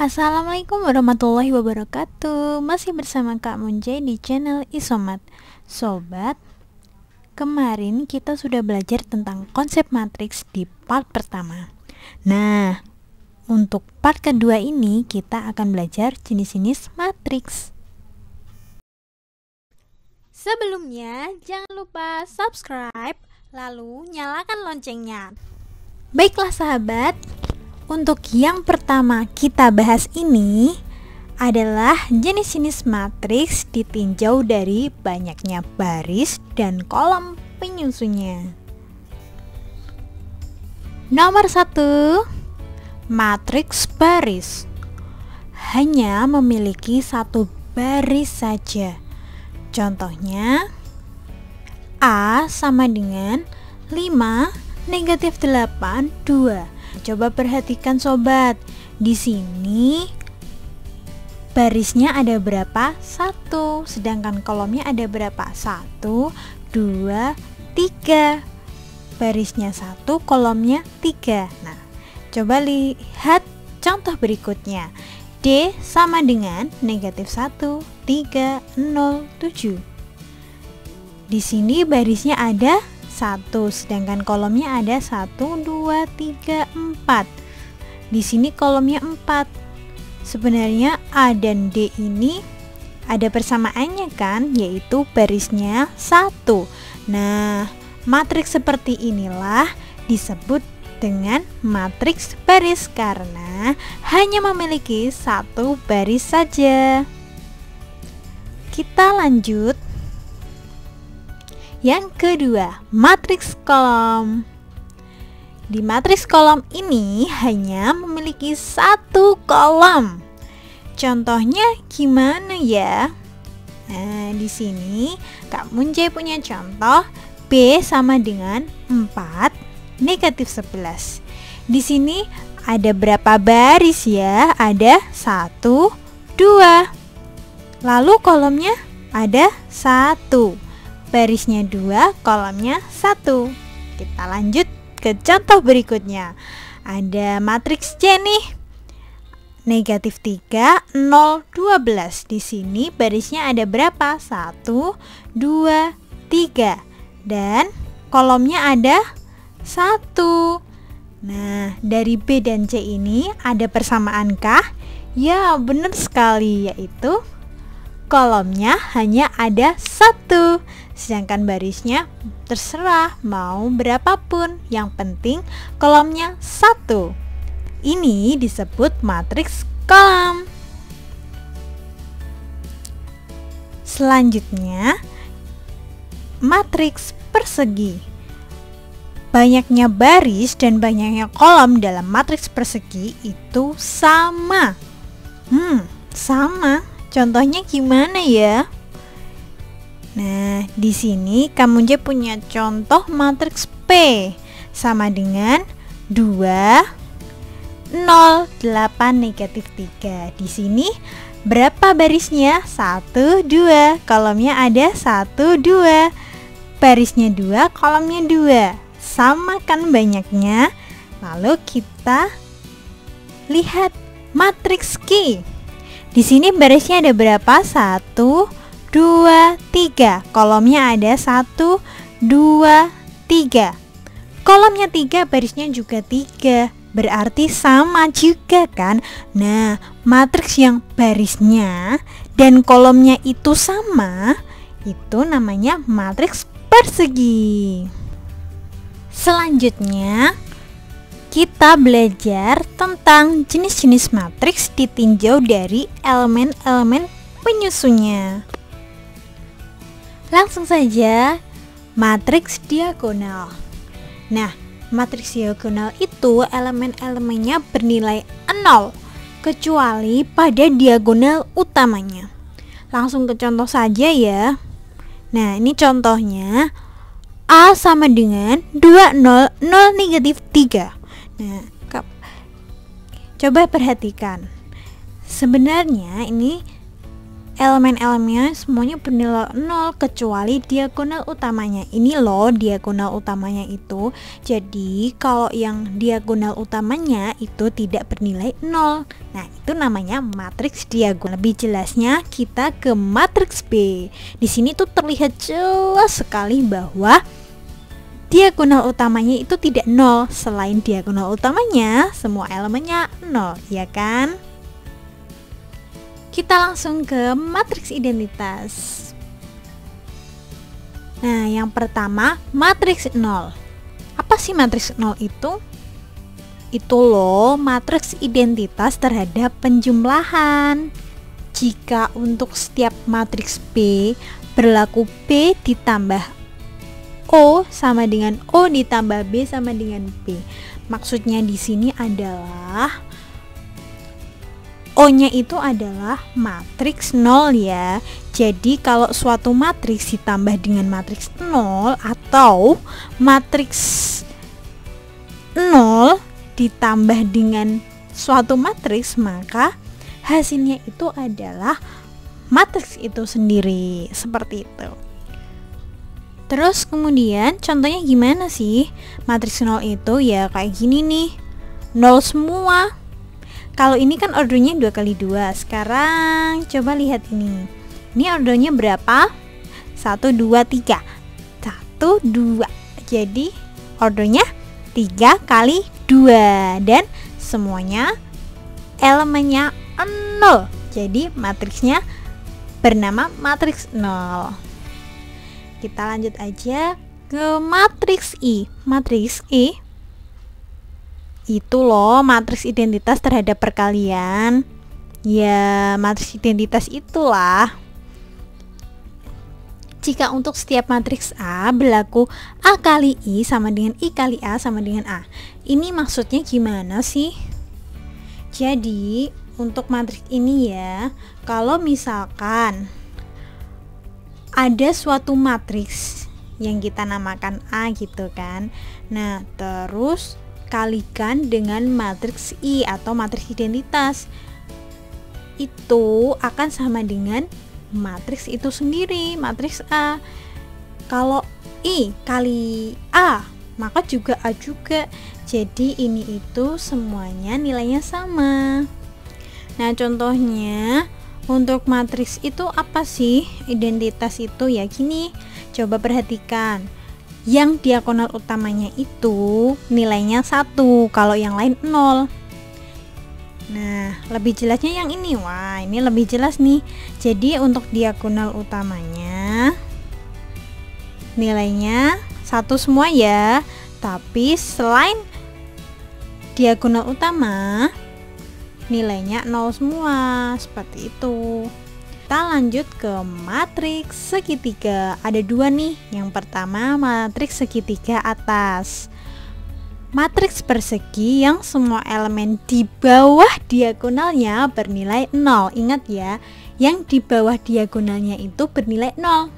Assalamualaikum warahmatullahi wabarakatuh. Masih bersama Kak Munjay di channel Isomat. Sobat, kemarin kita sudah belajar tentang konsep matriks di part pertama. Nah, untuk part kedua ini kita akan belajar jenis-jenis matriks. Sebelumnya, jangan lupa subscribe, lalu nyalakan loncengnya. Baiklah sahabat, untuk yang pertama kita bahas ini adalah jenis-jenis matriks ditinjau dari banyaknya baris dan kolom penyusunnya. Nomor 1, matriks baris. Hanya memiliki satu baris saja. Contohnya, A sama dengan 5 negatif 8, 2. Coba perhatikan sobat, di sini barisnya ada berapa? 1, sedangkan kolomnya ada berapa? 1, 2, 3. Barisnya 1, kolomnya 3. Nah, coba lihat contoh berikutnya. D sama dengan negatif 1, 3, 0, 7. Di sini barisnya ada 1, sedangkan kolomnya ada 1, 2, 3, 4. Di sini kolomnya 4. Sebenarnya A dan D ini ada persamaannya kan, yaitu barisnya 1. Nah, matriks seperti inilah disebut dengan matriks baris karena hanya memiliki satu baris saja. Kita lanjut. Yang kedua, matriks kolom. Di matriks kolom ini hanya memiliki satu kolom. Contohnya gimana ya? Nah, di sini Kak Munjay punya contoh B sama dengan 4 negatif 11. Di sini ada berapa baris ya? Ada 1, 2. Lalu kolomnya ada 1. Barisnya 2, kolomnya 1. Kita lanjut ke contoh berikutnya. Ada matriks C nih. Negatif 3, 0, 12. Di sini barisnya ada berapa? 1, 2, 3. Dan kolomnya ada 1. Nah, dari B dan C ini ada persamankah? Ya, benar sekali, yaitu kolomnya hanya ada 1, sedangkan barisnya terserah mau berapapun, yang penting kolomnya 1. Ini disebut matriks kolom. Selanjutnya, matriks persegi. Banyaknya baris dan banyaknya kolom dalam matriks persegi itu sama. Sama. Contohnya gimana ya? Nah, di sini Kak Munjay punya contoh matriks P sama dengan 2, 0, 8, negatif 3. Di sini berapa barisnya? 1, 2. Kolomnya ada 1, 2. Barisnya 2, kolomnya 2. Sama kan banyaknya? Lalu kita lihat matriks Q. Di sini barisnya ada berapa? 1, 2, 3. Kolomnya ada 1, 2, 3. Kolomnya 3, barisnya juga 3. Berarti sama juga kan? Nah, matriks yang barisnya dan kolomnya itu sama, itu namanya matriks persegi. Selanjutnya, kita belajar tentang jenis-jenis matriks ditinjau dari elemen-elemen penyusunnya. Langsung saja, matriks diagonal. Nah, matriks diagonal itu elemen-elemennya bernilai 0 kecuali pada diagonal utamanya. Langsung ke contoh saja ya. Nah, ini contohnya. A sama dengan 2, 0, 0, negatif 3. Nah, coba perhatikan. Sebenarnya ini elemen-elemennya semuanya bernilai 0 kecuali diagonal utamanya. Ini loh diagonal utamanya itu. Jadi kalau yang diagonal utamanya itu tidak bernilai 0. Nah, itu namanya matriks diagonal. Lebih jelasnya kita ke matriks B. Di sini tuh terlihat jelas sekali bahwa diagonal utamanya itu tidak 0. Selain diagonal utamanya, semua elemennya 0, ya kan? Kita langsung ke matriks identitas. Nah, yang pertama matriks 0. Apa sih matriks 0 itu? Itu loh matriks identitas terhadap penjumlahan. Jika untuk setiap matriks B berlaku B ditambah O sama dengan O ditambah B sama dengan B. Maksudnya di sini adalah O-nya itu adalah matriks 0 ya. Jadi kalau suatu matriks ditambah dengan matriks 0 atau matriks 0 ditambah dengan suatu matriks, maka hasilnya itu adalah matriks itu sendiri. Seperti itu. Terus kemudian contohnya gimana sih? Matriks 0 itu ya kayak gini nih. 0 semua. Kalau ini kan ordernya 2 kali 2. Sekarang coba lihat ini. Ini ordernya berapa? 1, 2, 3. 1, 2. Jadi ordernya 3 kali 2. Dan semuanya elemennya 0. Jadi matriksnya bernama matriks 0. Kita lanjut aja ke matriks I. Matriks I itu loh matriks identitas terhadap perkalian. Ya, matriks identitas itulah. Jika untuk setiap matriks A berlaku A kali I sama dengan I kali A sama dengan A. Ini maksudnya gimana sih? Jadi, untuk matriks ini ya, kalau misalkan ada suatu matriks yang kita namakan A gitu kan. Nah, terus kalikan dengan matriks I atau matriks identitas, itu akan sama dengan matriks itu sendiri, matriks A. Kalau I kali A, maka juga A juga. Jadi ini itu semuanya nilainya sama. Nah, contohnya untuk matriks itu apa sih? Identitas itu ya gini. Coba perhatikan. Yang diagonal utamanya itu nilainya 1, kalau yang lain 0. Nah, lebih jelasnya yang ini. Wah, ini lebih jelas nih. Jadi untuk diagonal utamanya nilainya 1 semua ya. Tapi selain diagonal utama nilainya 0 semua. Seperti itu. Kita lanjut ke matriks segitiga. Ada 2 nih. Yang pertama matriks segitiga atas. Matriks persegi yang semua elemen di bawah diagonalnya bernilai 0. Ingat ya, yang di bawah diagonalnya itu bernilai 0.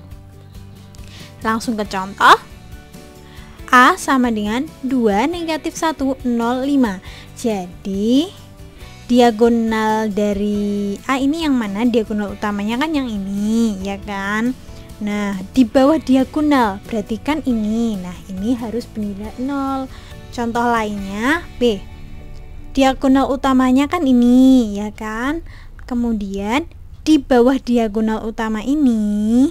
Langsung ke contoh. A sama dengan 2 negatif 1, 0, 5. Jadi diagonal dari A ini yang mana? Diagonal utamanya kan yang ini, ya kan? Nah, di bawah diagonal berarti kan ini. Nah, ini harus bernilai 0. Contoh lainnya B. Diagonal utamanya kan ini, ya kan? Kemudian di bawah diagonal utama ini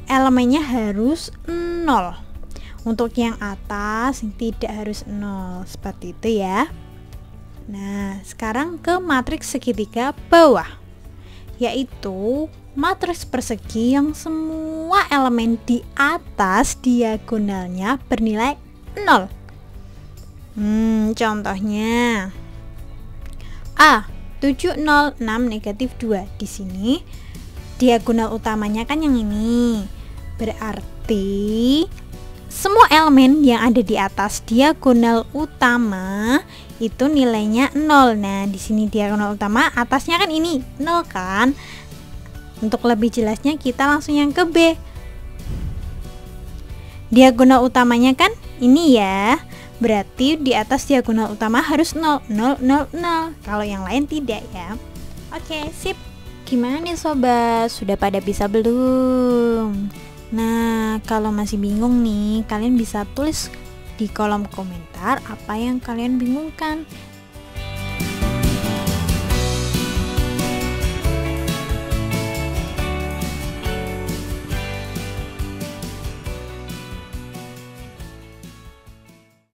elemennya harus 0. Untuk yang atas tidak harus 0. Seperti itu ya. Nah, sekarang ke matriks segitiga bawah, yaitu matriks persegi yang semua elemen di atas diagonalnya bernilai 0. Contohnya A 7, 0, 6, negatif 2. Di sini diagonal utamanya kan yang ini. Berarti semua elemen yang ada di atas diagonal utama itu nilainya 0. Nah, di sini diagonal utama atasnya kan ini 0 kan? Untuk lebih jelasnya kita langsung yang ke B. Diagonal utamanya kan ini ya. Berarti di atas diagonal utama harus 0, 0, 0, 0. Kalau yang lain tidak ya. Oke, sip. Gimana nih sobat, sudah pada bisa belum? Nah, kalau masih bingung nih, kalian bisa tulis di kolom komentar apa yang kalian bingungkan.